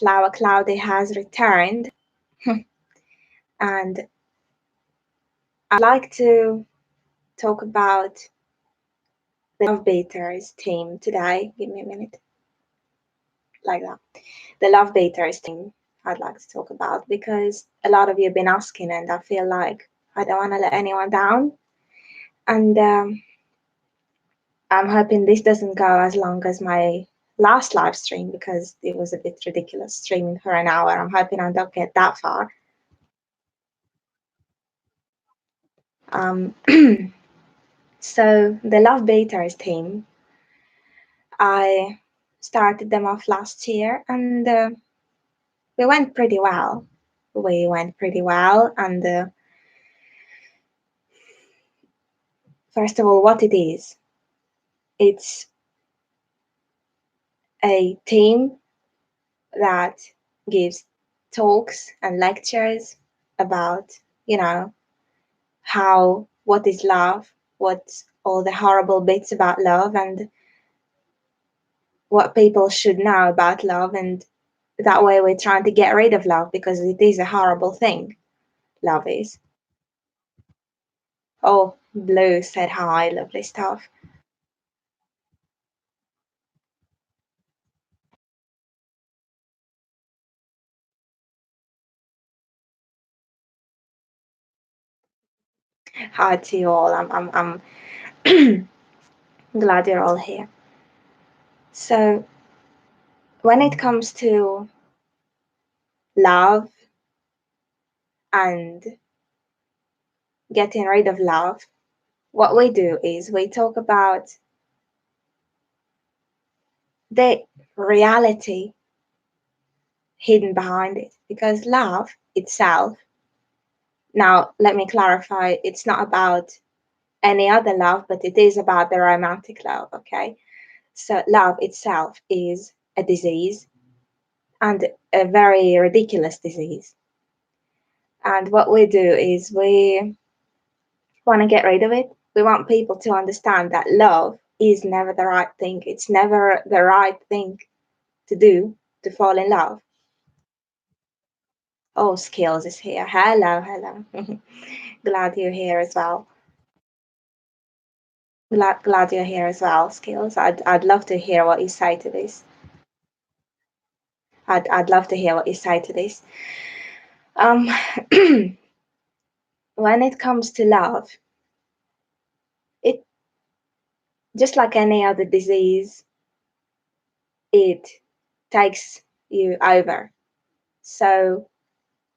Flower Cloudy has returned, and I'd like to talk about the Love Beaters team today. Give me a minute, like that. The Love Beaters team I'd like to talk about because a lot of you have been asking, and I feel like I don't want to let anyone down. And I'm hoping this doesn't go as long as my last live stream because it was a bit ridiculous streaming for an hour. I'm hoping I don't get that far. Um, so the Love Beaters team, I started them off last year, and we went pretty well. We went pretty well, and first of all, what it is, it's a team that gives talks and lectures about, you know, what is love, what's all the horrible bits about love, and what people should know about love. And that way we're trying to get rid of love because it is a horrible thing. Love is. Oh, Blue said hi, lovely stuff. Hi to you all. I'm glad you're all here. So when it comes to love and getting rid of love, what we do is we talk about the reality hidden behind it, because love itself, now let me clarify, it's not about any other love, but it is about the romantic love, okay? So love itself is a disease, and a very ridiculous disease. And what we do is we want to get rid of it. We want people to understand that love is never the right thing. It's never the right thing to do, to fall in love. Oh, Skills is here. Hello, hello. Glad you're here as well. Glad you're here as well, Skills. I'd love to hear what you say to this. I'd love to hear what you say to this. Um, when it comes to love, it just like any other disease, it takes you over. So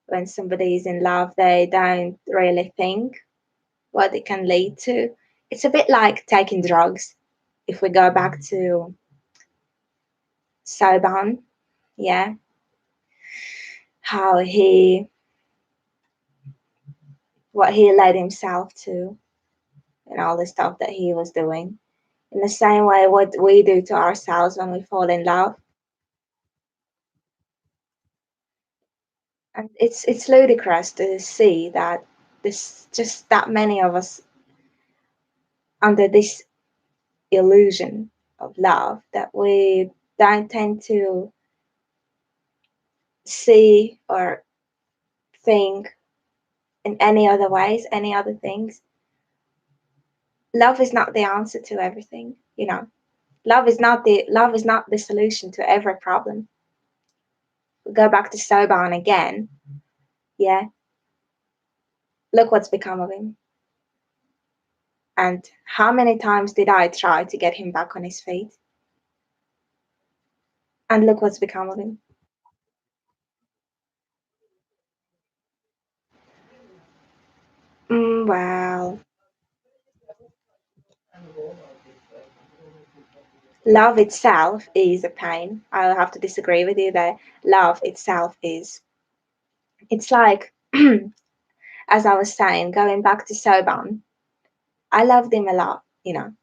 when somebody is in love, they don't really think what it can lead to. It's a bit like taking drugs. If we go back to Soban, yeah, how what he led himself to, and all the stuff that he was doing. In the same way, what we do to ourselves when we fall in love. And it's ludicrous to see that there's just that many of us under this illusion of love that we don't tend to see or think in any other ways, any other things. Love is not the answer to everything, you know. Love is not the solution to every problem. We go back to Soban again, yeah. Look what's become of him. And how many times did I try to get him back on his feet? And look what's become of him. Well, love itself is a pain. I'll have to disagree with you there. Love itself is, it's like, as I was saying, going back to Soban, I loved him a lot, you know,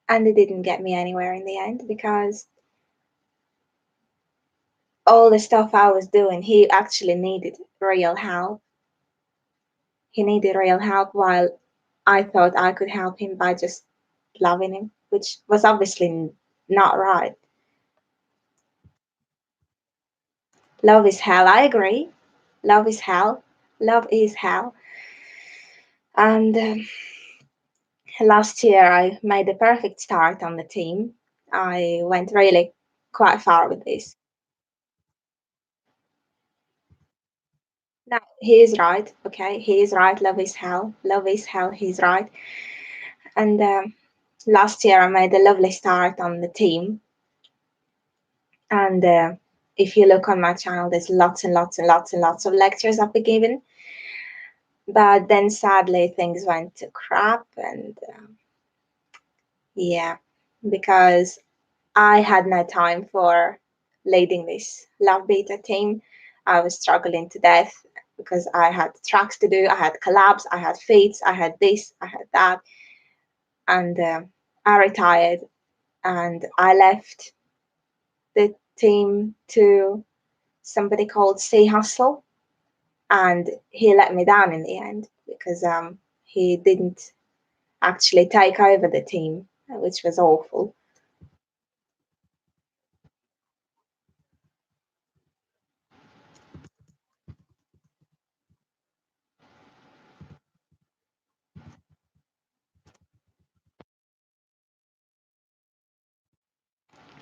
and it didn't get me anywhere in the end because all the stuff I was doing, he actually needed real help. He needed real help while I thought I could help him by just loving him, which was obviously not right. Love is hell. I agree. Love is hell. Love is hell. And last year, I made a perfect start on the team. I went really quite far with this. Now, he is right. Okay, he is right. Love is hell. Love is hell. He's right. And last year, I made a lovely start on the team. And if you look on my channel, there's lots and lots and lots and lots of lectures I've been given. But then sadly, things went to crap. And yeah, because I had no time for leading this love beta team. I was struggling to death because I had tracks to do, I had collabs, I had feats, I had this, I had that. And I retired and I left the team to somebody called C Hustle. And he let me down in the end because he didn't actually take over the team, which was awful.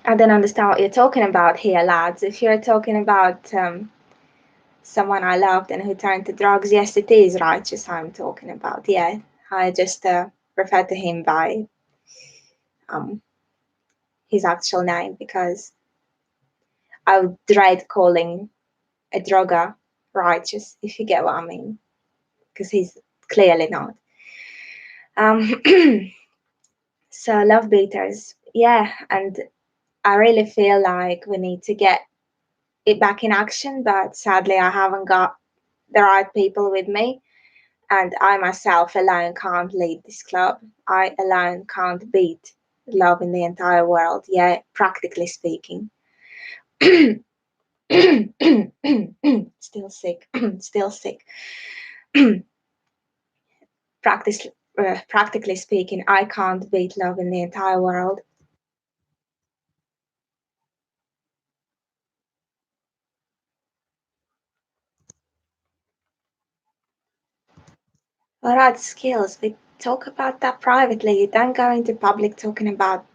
I don't understand what you're talking about here, lads. If you're talking about someone I loved and who turned to drugs, yes, it is righteous I'm talking about. Yeah, I just refer to him by um, his actual name because I would dread calling a drugger righteous, if you get what I mean, because he's clearly not. Um, so, love beaters, yeah, and I really feel like we need to get it back in action, but sadly, I haven't got the right people with me. And I myself alone can't lead this club. I alone can't beat love in the entire world. Yeah, practically speaking. Still sick. Still sick. Practice, practically speaking, I can't beat love in the entire world. What are the skills? We talk about that privately. You don't go into public talking about.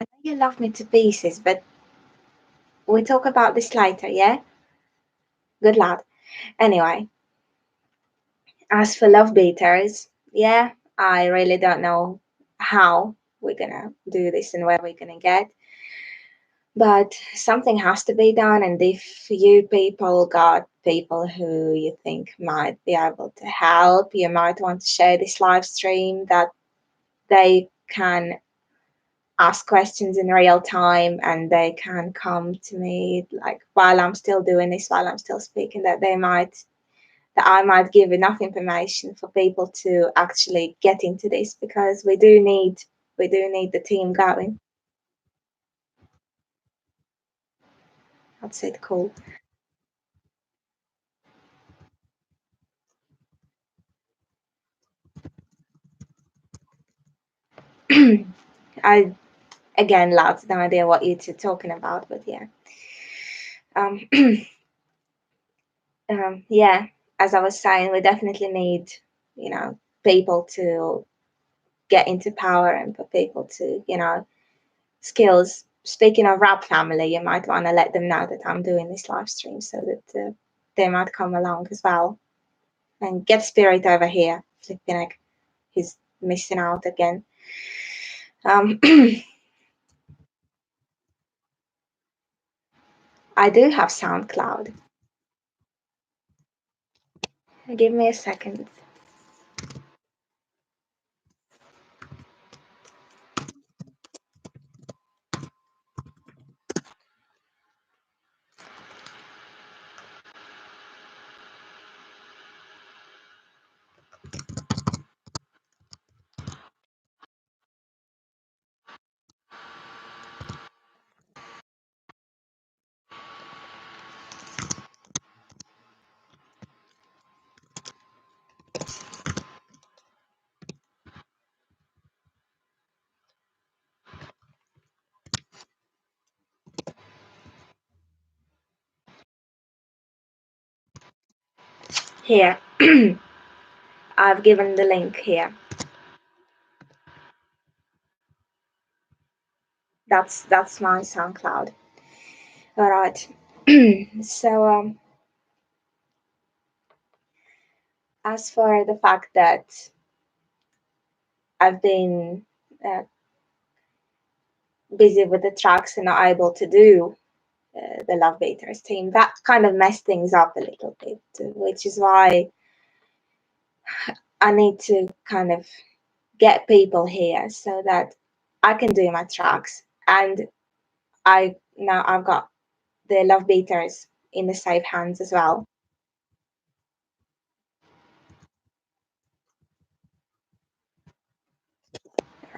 I know you love me to pieces, but we talk about this later, yeah? Good lad. Anyway, as for love beaters, yeah, I really don't know how we're gonna do this and where we're gonna get. But something has to be done, and if you people got people who you think might be able to help, you might want to share this live stream that they can ask questions in real time and they can come to me like while I'm still doing this, while I'm still speaking, that I might give enough information for people to actually get into this because we do need the team going. That's it, cool. I again, lads, no idea what you're talking about, but yeah. Um, yeah, as I was saying, we definitely need, people to get into power and for people to, skills. Speaking of rap family, you might want to let them know that I'm doing this live stream so that they might come along as well and get Spirit over here. Flipping heck, he's missing out again. Um, I do have SoundCloud. Give me a second. Here, I've given the link here. That's my SoundCloud. All right. So as for the fact that I've been uh, busy with the tracks and not able to do the Love Beaters team, that kind of messed things up a little bit, which is why I need to kind of get people here so that I can do my tracks, and I've got the Love Beaters in the safe hands as well.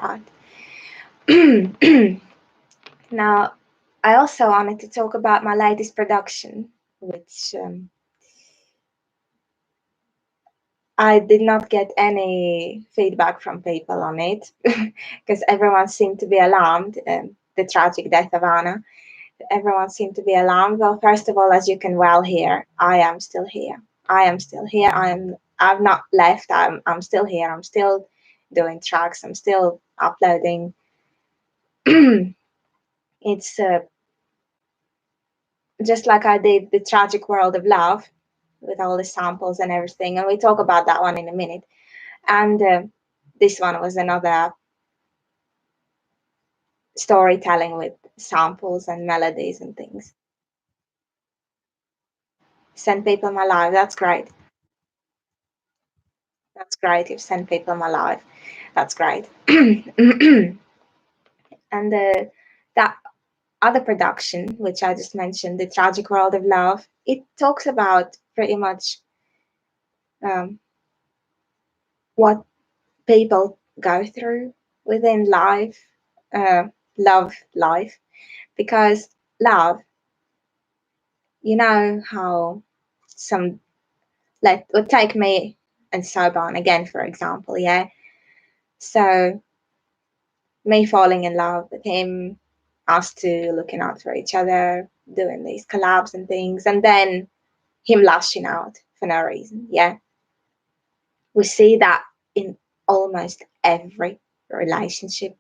Right. Now, I also wanted to talk about my latest production, which I did not get any feedback from people on it because everyone seemed to be alarmed. The tragic death of Anna. Everyone seemed to be alarmed. Well, first of all, as you can well hear, I am still here. I am still here. I've not left. I'm still here. I'm still doing tracks. I'm still uploading. It's just like I did the tragic world of love with all the samples and everything, and we talk about that one in a minute. And this one was another storytelling with samples and melodies and things. Send people my life. That's great. That's great. You've sent people my life. That's great. And that other production, which I just mentioned, The Tragic World of Love, it talks about pretty much um, what people go through within life, uh, love life, because love, you know how some, would take me and Soban again, for example, yeah. So me falling in love with him, us two looking out for each other, doing these collabs and things, and then him lashing out for no reason. Yeah. We see that in almost every relationship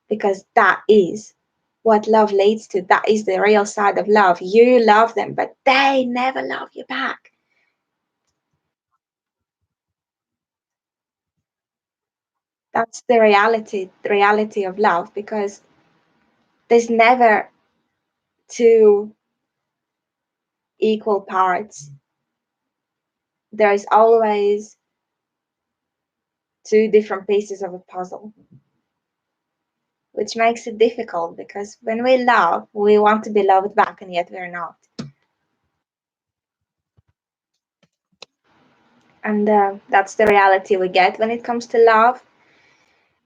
because that is what love leads to. That is the real side of love. You love them, but they never love you back. That's the reality of love, because there's never two equal parts. There is always two different pieces of a puzzle, which makes it difficult because when we love, we want to be loved back, and yet we're not. And that's the reality we get when it comes to love.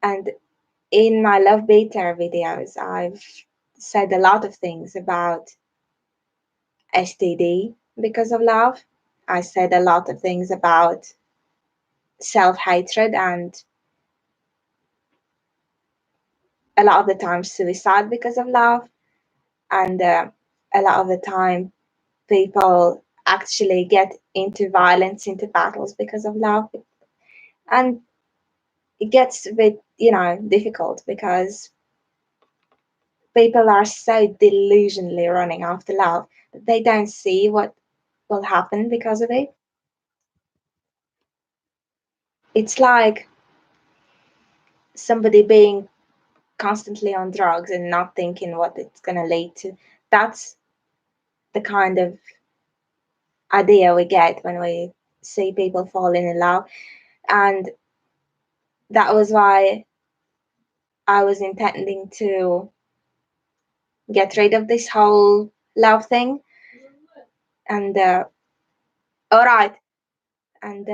And in my Love Beater videos, I've said a lot of things about STD because of love. I said a lot of things about self hatred and a lot of the time suicide because of love. And a lot of the time, people actually get into violence, into battles because of love. And it gets a bit, difficult because people are so delusionally running after love that they don't see what will happen because of it. It's like somebody being constantly on drugs and not thinking what it's going to lead to. That's the kind of idea we get when we see people falling in love. And that was why I was intending to get rid of this whole love thing. And all right. And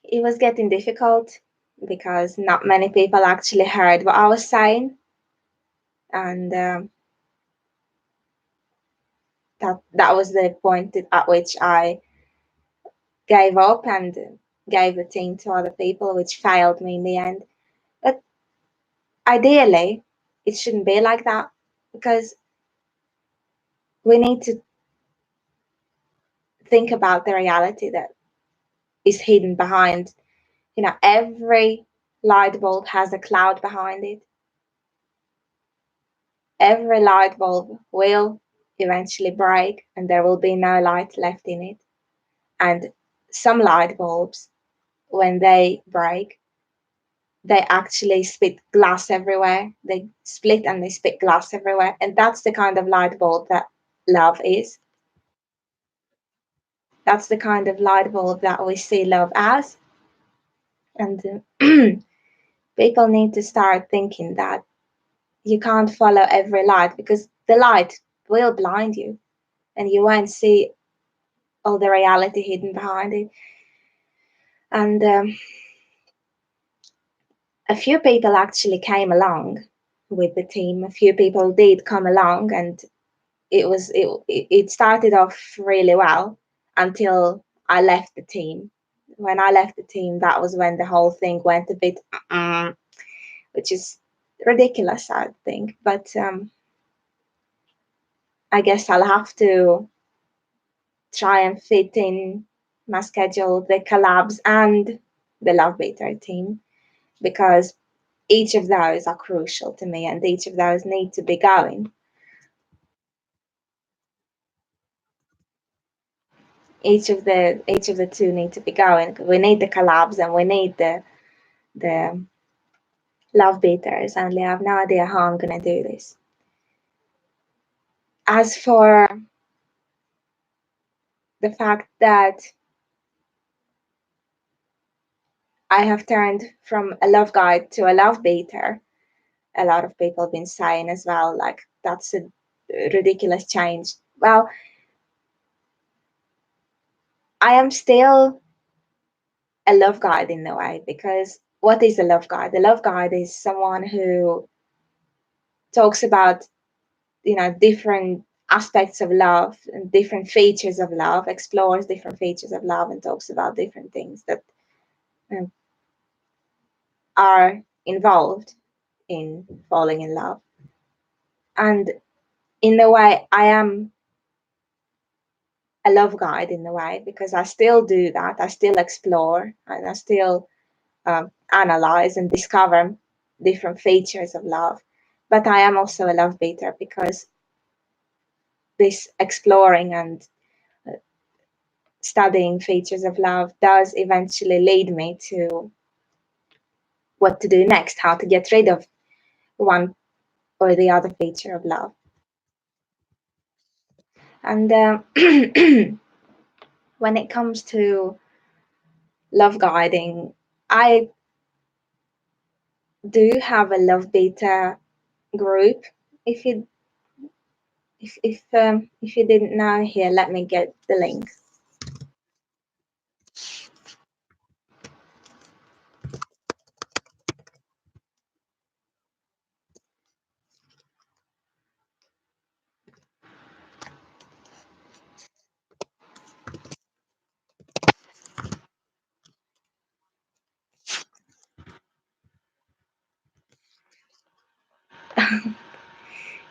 it was getting difficult because not many people actually heard what I was saying. And that was the point at which I gave up and gave the team to other people, which failed me in the end. But ideally, it shouldn't be like that because we need to think about the reality that is hidden behind, every light bulb has a cloud behind it. Every light bulb will eventually break and there will be no light left in it. And some light bulbs, when they break, they actually spit glass everywhere. They split and they spit glass everywhere. And that's the kind of light bulb that love is. That's the kind of light bulb that we see love as. And people need to start thinking that you can't follow every light because the light will blind you and you won't see all the reality hidden behind it. And a few people actually came along with the team. A few people did come along, and it started off really well until I left the team. When I left the team, that was when the whole thing went a bit, which is ridiculous, I think. But I guess I'll have to try and fit in my schedule the collabs and the lovebeater team, because each of those are crucial to me and each of those need to be going. Each of the two need to be going. We need the collabs and we need the love beaters, and I have no idea how I'm gonna do this. As for the fact that I have turned from a love guide to a love beater, a lot of people have been saying as well, like that's a ridiculous change. Well, I am still a love guide in a way, because what is a love guide? A love guide is someone who talks about, different aspects of love and different features of love, explores different features of love and talks about different things that um, are involved in falling in love. And in a way, I am a love guide in a way, because I still do that. I still explore and I still analyze and discover different features of love. But I am also a love beater, because this exploring and studying features of love does eventually lead me to what to do next, how to get rid of one or the other feature of love. And when it comes to love guiding, I do have a love beta group. If you if you didn't know, here, let me get the link.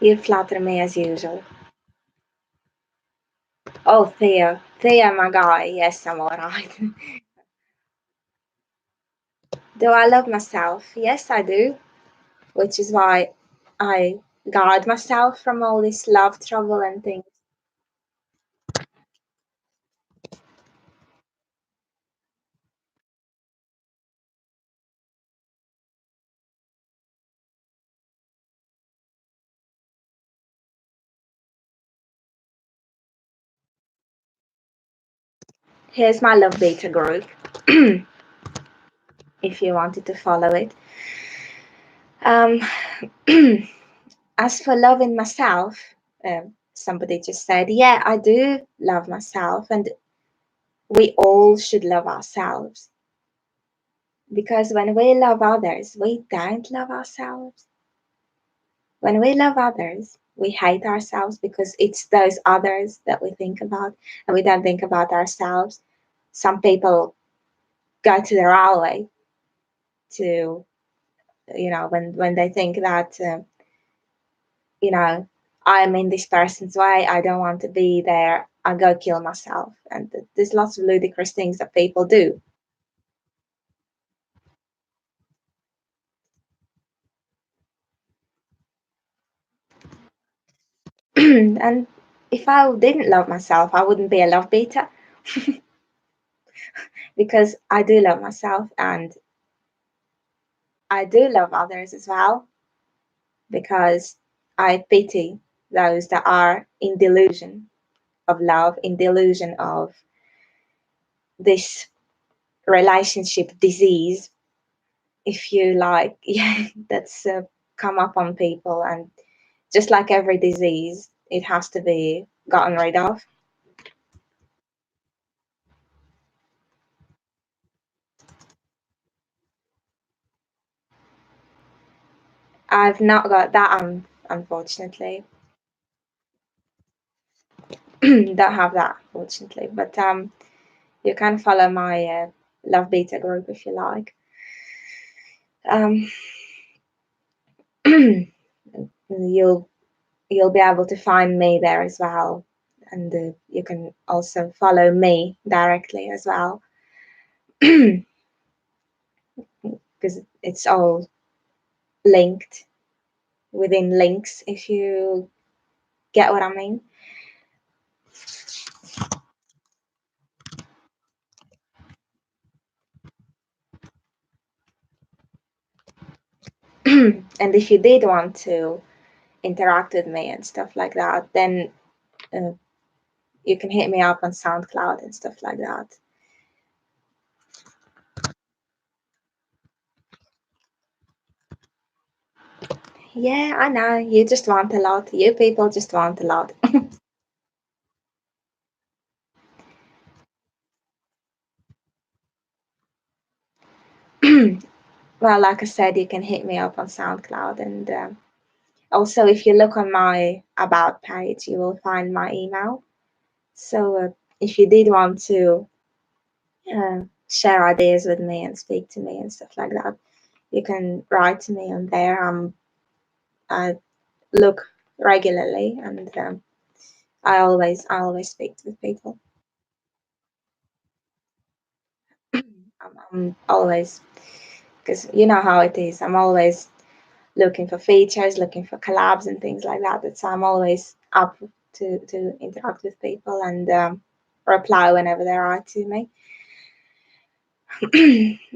You flatter me as usual. Oh, Theo, my guy. Yes, I'm all right. Do I love myself? Yes, I do, which is why I guard myself from all this love trouble and things. Here's my love beta group, if you wanted to follow it. Um, as for loving myself, somebody just said, yeah, I do love myself, and we all should love ourselves. Because when we love others, we don't love ourselves. When we love others, we hate ourselves because it's those others that we think about and we don't think about ourselves. Some people go to the railway to, when they think that, I'm in this person's way, I don't want to be there. I go kill myself. And there's lots of ludicrous things that people do. And if I didn't love myself, I wouldn't be a love beater because I do love myself and I do love others as well because I pity those that are in delusion of love, in delusion of this relationship disease, if you like, yeah, that's come up on people. And just like every disease, it has to be gotten rid of. I've not got that, unfortunately. Don't have that, fortunately. But you can follow my Love Beta group if you like. Um, you'll you'll be able to find me there as well, and you can also follow me directly as well, because it's all linked within links, if you get what I mean. And if you did want to interact with me and stuff like that, then uh, you can hit me up on SoundCloud and stuff like that. Yeah, I know. You just want a lot. You people just want a lot. Well, like I said, you can hit me up on SoundCloud. And also, if you look on my About page, you will find my email. So if you did want to share ideas with me and speak to me and stuff like that, you can write to me on there. I look regularly, and I always speak with people. I'm always, because you know how it is. I'm always looking for features, looking for collabs and things like that. So I'm always up to interact with people and reply whenever they write to me.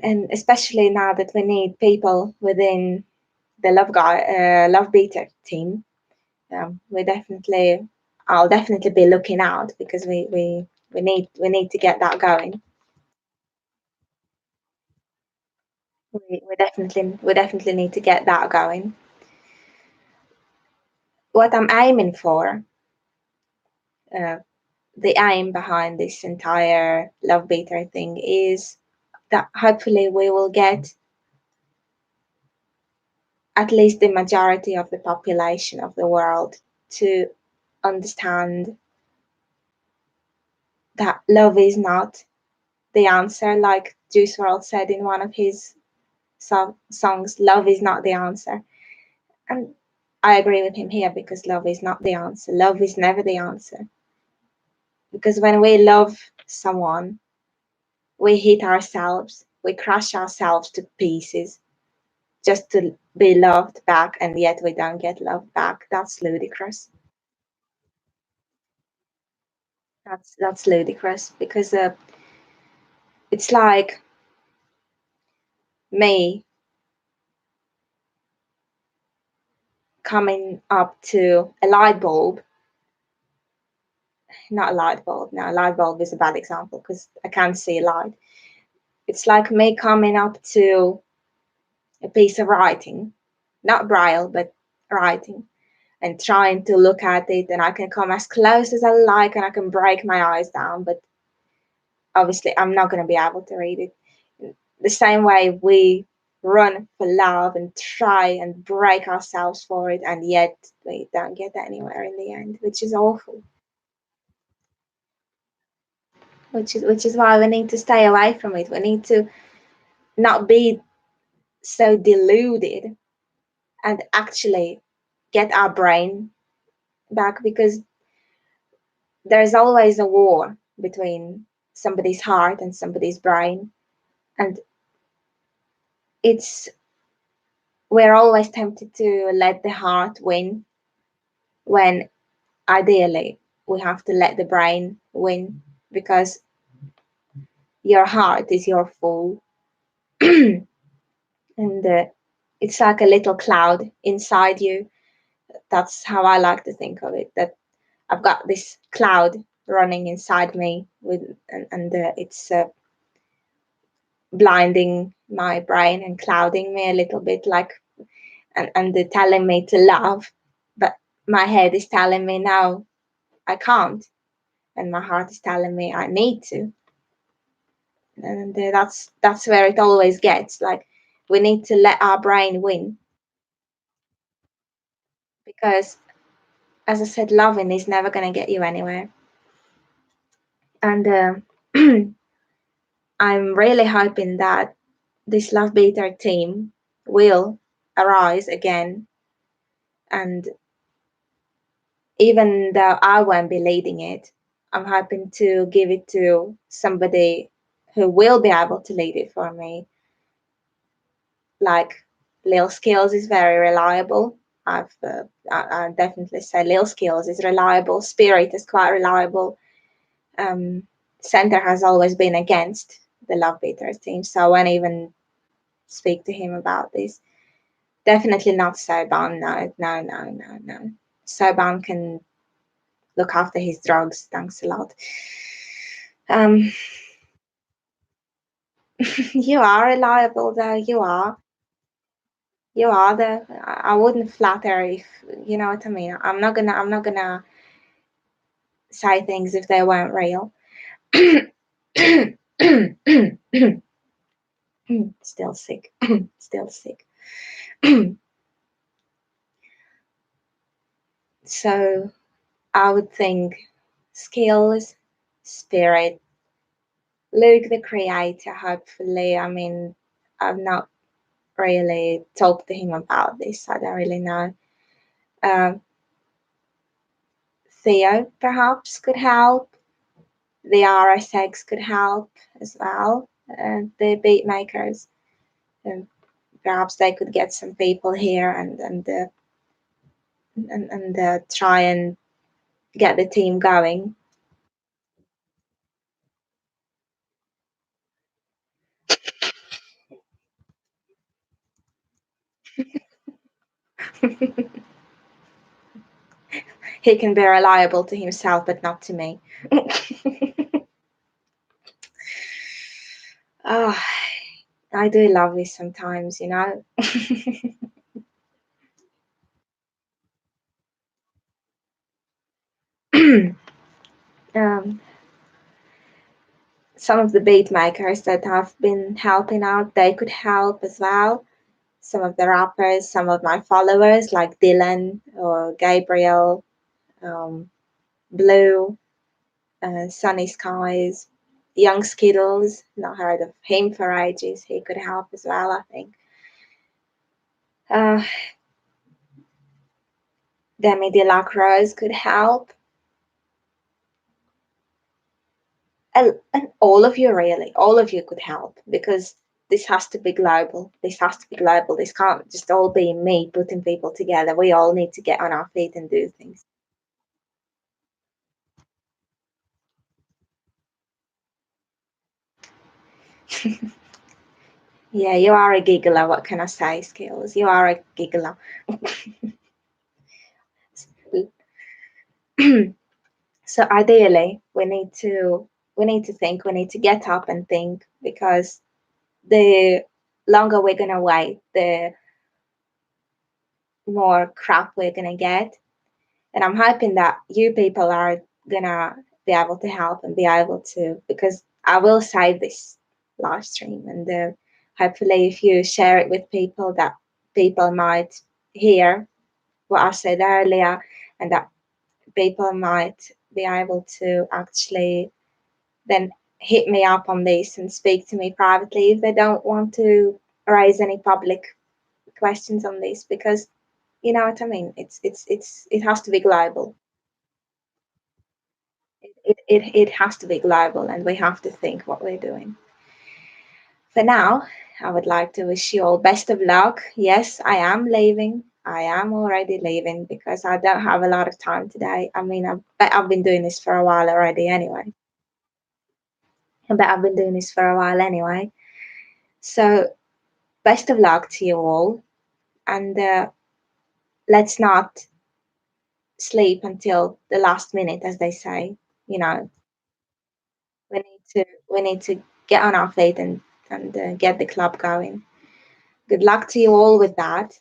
And especially now that we need people within the Love Beater team, we definitely, I'll definitely be looking out because we need to get that going. We definitely need to get that going. What I'm aiming for, uh, the aim behind this entire Love Beater thing is that hopefully we will get at least the majority of the population of the world to understand that love is not the answer, like Juice WRLD said in one of his songs, love is not the answer. And I agree with him here because love is not the answer. Love is never the answer. Because when we love someone, we hit ourselves, we crush ourselves to pieces just to be loved back, and yet we don't get loved back. That's ludicrous. That's ludicrous because it's like me coming up to a light bulb, not a light bulb. Now, a light bulb is a bad example because I can't see light. It's like me coming up to a piece of writing, not braille, but writing, and trying to look at it, and I can come as close as I like and I can break my eyes down, but obviously I'm not going to be able to read it. The same way we run for love and try and break ourselves for it, and yet we don't get anywhere in the end, which is awful. Which is why we need to stay away from it. We need to not be so deluded and actually get our brain back, because there's always a war between somebody's heart and somebody's brain, and it's we're always tempted to let the heart win when ideally we have to let the brain win, because your heart is your fool. And it's like a little cloud inside you. That's how I like to think of it, that I've got this cloud running inside me with, and it's blinding my brain and clouding me a little bit, like, and they're telling me to love, but my head is telling me no, I can't, and my heart is telling me I need to. And that's where it always gets, like, we need to let our brain win, because, as I said, loving is never going to get you anywhere. And I'm really hoping that this Love Beater team will arise again. And even though I won't be leading it, I'm hoping to give it to somebody who will be able to lead it for me. Like, Lil Skills is very reliable. I definitely say Lil Skills is reliable. Spirit is quite reliable. Center has always been against the Love Beaters team, so I won't even speak to him about this. Definitely not Soban. No, no, no, no, no. Soban can look after his drugs. Thanks a lot. Um, you are reliable, though. You are. You are the. I wouldn't flatter if you know what I mean. I'm not gonna. I'm not gonna say things if they weren't real. Still sick. Still sick. So I would think skills, spirit, Luke the creator, hopefully. I mean, I've not really talked to him about this. I don't really know. Um, Theo perhaps could help. The RSX could help as well. The beat makers, and perhaps they could get some people here and try and get the team going. He can be reliable to himself, but not to me. Oh, I do love this sometimes, you know. um, some of the beat makers that have been helping out, they could help as well. Some of the rappers, some of my followers like Dylan or Gabriel, um, Blue, Sunny Skies, Young Skittles. Not heard of him for ages. He could help as well, I think. Uh, Demi Delacroix could help. And all of you, really, all of you could help, because this has to be global. This has to be global. This can't just all be me putting people together. We all need to get on our feet and do things. Yeah, you are a giggler. What can I say, Skills? You are a giggler. So ideally, we need to think. We need to get up and think, because the longer we're gonna wait, the more crap we're gonna get. And I'm hoping that you people are gonna be able to help and be able to, because I will save this live stream, and hopefully if you share it with people, that people might hear what I said earlier, and that people might be able to actually then hit me up on this and speak to me privately if they don't want to raise any public questions on this, because you know what I mean. It has to be global. It has to be global, and we have to think what we're doing. For now, I would like to wish you all best of luck. Yes, I am leaving. I am already leaving because I don't have a lot of time today. I mean, I've been doing this for a while already anyway. I bet I've been doing this for a while anyway. So, best of luck to you all. And let's not sleep until the last minute, as they say. You know, we need to get on our feet and get the club going. Good luck to you all with that.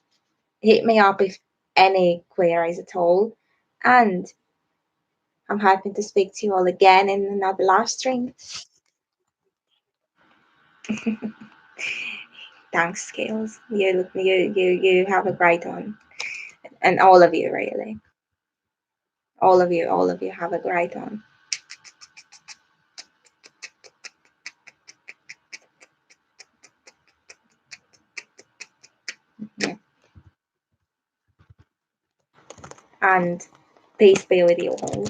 Hit me up if any queries at all. And I'm hoping to speak to you all again in another live stream. Thanks, Skills. You have a great one. And all of you really. All of you have a great one. Yeah. And peace be with you all.